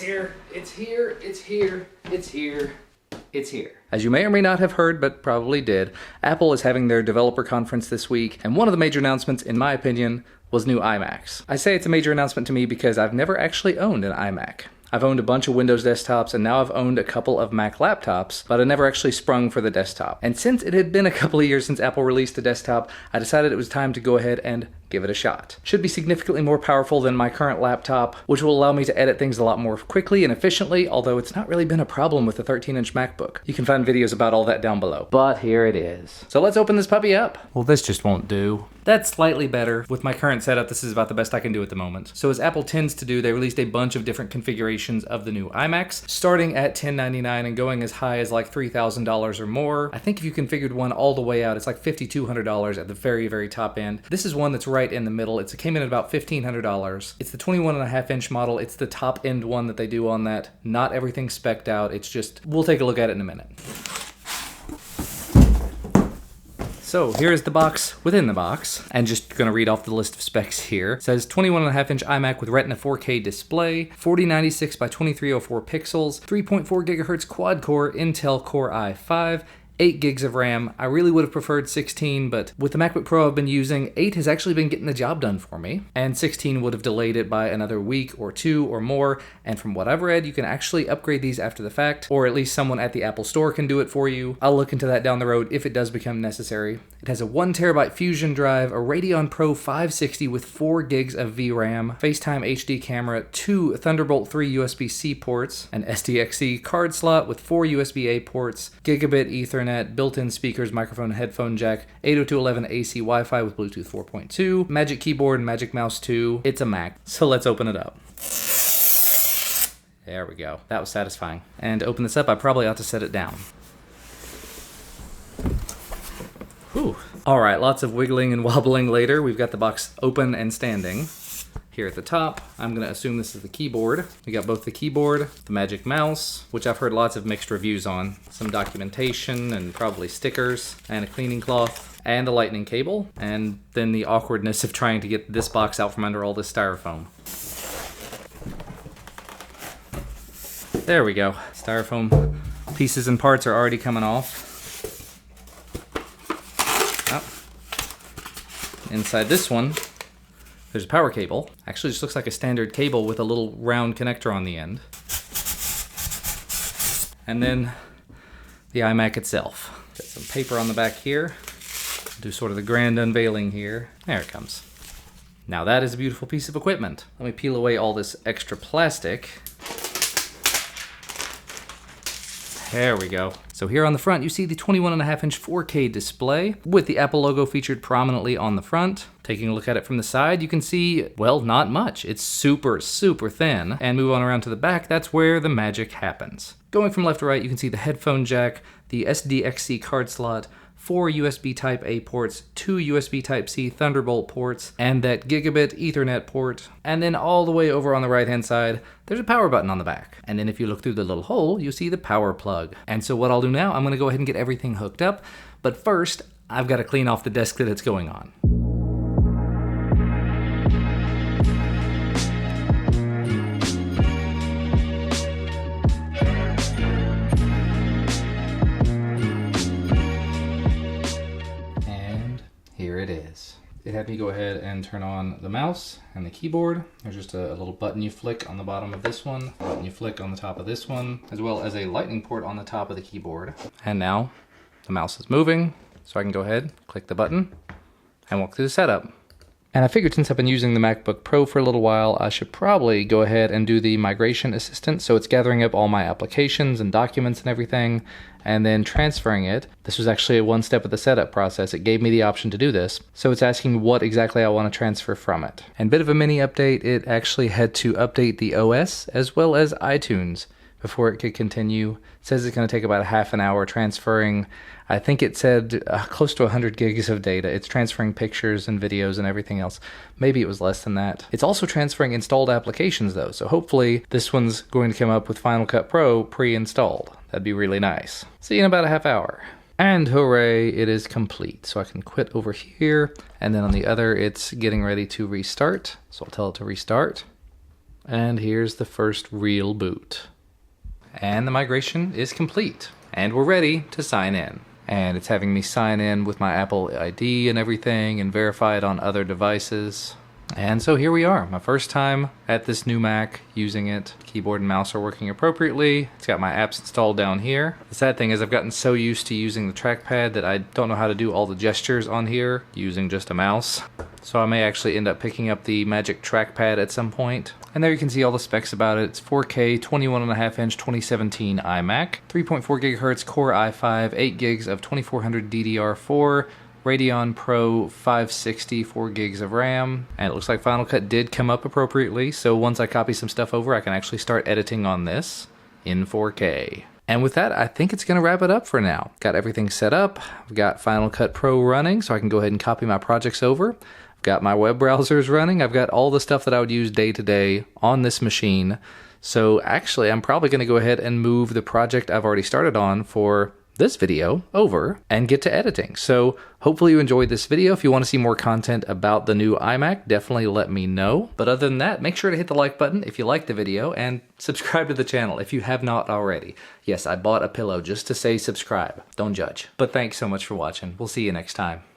here, it's here, it's here, it's here, it's here. As you may or may not have heard, but probably did, Apple is having their developer conference this week, and one of the major announcements, in my opinion, was new iMacs. I say it's a major announcement to me because I've never actually owned an iMac. I've owned a bunch of Windows desktops, and now I've owned a couple of Mac laptops, but I never actually sprung for the desktop. And since it had been a couple of years since Apple released a desktop, I decided it was time to go ahead and give it a shot. Should be significantly more powerful than my current laptop, which will allow me to edit things a lot more quickly and efficiently, although it's not really been a problem with the 13-inch MacBook. You can find videos about all that down below. But here it is. So let's open this puppy up. Well, this just won't do. That's slightly better. With my current setup, this is about the best I can do at the moment. So as Apple tends to do, they released a bunch of different configurations of the new iMacs, starting at $1,099 and going as high as like $3,000 or more. I think if you configured one all the way out, it's like $5,200 at the very, very top end. This is one that's right in the middle. It came in at about $1,500. It's the 21.5-inch model. It's the top end one that they do on that. Not everything spec'd out. It's just, we'll take a look at it in a minute. So here's the box within the box, and just gonna read off the list of specs here. It says 21.5-inch iMac with Retina 4K display, 4096 by 2304 pixels, 3.4 GHz quad-core Intel Core i5, 8 gigs of RAM. I really would have preferred 16, but with the MacBook Pro I've been using, 8 has actually been getting the job done for me, and 16 would have delayed it by another week or two or more, and from what I've read, you can actually upgrade these after the fact, or at least someone at the Apple Store can do it for you. I'll look into that down the road if it does become necessary. It has a 1TB Fusion drive, a Radeon Pro 560 with 4 gigs of VRAM, FaceTime HD camera, 2 Thunderbolt 3 USB-C ports, an SDXC card slot with 4 USB-A ports, gigabit Ethernet, built-in speakers, microphone, headphone jack, 802.11 AC Wi-Fi with Bluetooth 4.2, Magic Keyboard and Magic Mouse 2. It's a Mac. So let's open it up. There we go. That was satisfying. And to open this up, I probably ought to set it down. Whew. All right, lots of wiggling and wobbling later. We've got the box open and standing. Here at the top, I'm gonna assume this is the keyboard. We got both the keyboard, the Magic Mouse, which I've heard lots of mixed reviews on, some documentation and probably stickers, and a cleaning cloth, and a lightning cable, and then the awkwardness of trying to get this box out from under all this styrofoam. There we go. Styrofoam pieces and parts are already coming off. Oh. Inside this one, there's a power cable. Actually just looks like a standard cable with a little round connector on the end. And then the iMac itself. Got some paper on the back here. Do sort of the grand unveiling here. There it comes. Now that is a beautiful piece of equipment. Let me peel away all this extra plastic. There we go. So here on the front, you see the 21.5-inch 4K display with the Apple logo featured prominently on the front. Taking a look at it from the side, you can see, well, not much. It's super, super thin. And move on around to the back, that's where the magic happens. Going from left to right, you can see the headphone jack, the SDXC card slot, 4 USB Type-A ports, 2 USB Type-C Thunderbolt ports, and that gigabit Ethernet port. And then all the way over on the right-hand side, there's a power button on the back. And then if you look through the little hole, you'll see the power plug. And so what I'll do now, I'm gonna go ahead and get everything hooked up. But first, I've gotta clean off the desk that it's going on. Here it is. It had me go ahead and turn on the mouse and the keyboard. There's just a little button you flick on the bottom of this one, a button you flick on the top of this one, as well as a lightning port on the top of the keyboard. And now the mouse is moving, so I can go ahead, click the button, and walk through the setup. And I figured since I've been using the MacBook Pro for a little while, I should probably go ahead and do the migration assistant. So it's gathering up all my applications and documents and everything, and then transferring it. This was actually one step of the setup process. It gave me the option to do this. So it's asking what exactly I want to transfer from it. And bit of a mini update, it actually had to update the OS as well as iTunes before it could continue. It says it's going to take about a half an hour transferring, I think it said close to 100 gigs of data. It's transferring pictures and videos and everything else. Maybe it was less than that. It's also transferring installed applications though, so hopefully this one's going to come up with Final Cut Pro pre-installed. That'd be really nice. See you in about a half hour. And hooray, it is complete. So I can quit over here, and then on the other, it's getting ready to restart. So I'll tell it to restart. And here's the first real boot. And the migration is complete. And we're ready to sign in. And it's having me sign in with my Apple ID and everything and verify it on other devices. And so here we are, my first time at this new Mac using it. Keyboard and mouse are working appropriately. It's got my apps installed down here. The sad thing is I've gotten so used to using the trackpad that I don't know how to do all the gestures on here using just a mouse. So I may actually end up picking up the Magic Trackpad at some point. And there you can see all the specs about it. It's 4K, 21.5 inch 2017 iMac, 3.4 GHz Core i5, 8 gigs of 2400 DDR4, Radeon Pro 560, 4 gigs of RAM, and it looks like Final Cut did come up appropriately, so once I copy some stuff over, I can actually start editing on this in 4K. And with that, I think it's going to wrap it up for now. Got everything set up, I've got Final Cut Pro running, so I can go ahead and copy my projects over. I've got my web browsers running, I've got all the stuff that I would use day to day on this machine. So actually, I'm probably going to go ahead and move the project I've already started on for this video over and get to editing. So hopefully you enjoyed this video. If you want to see more content about the new iMac, definitely let me know. But other than that, make sure to hit the like button if you liked the video and subscribe to the channel if you have not already. Yes, I bought a pillow just to say subscribe. Don't judge. But thanks so much for watching. We'll see you next time.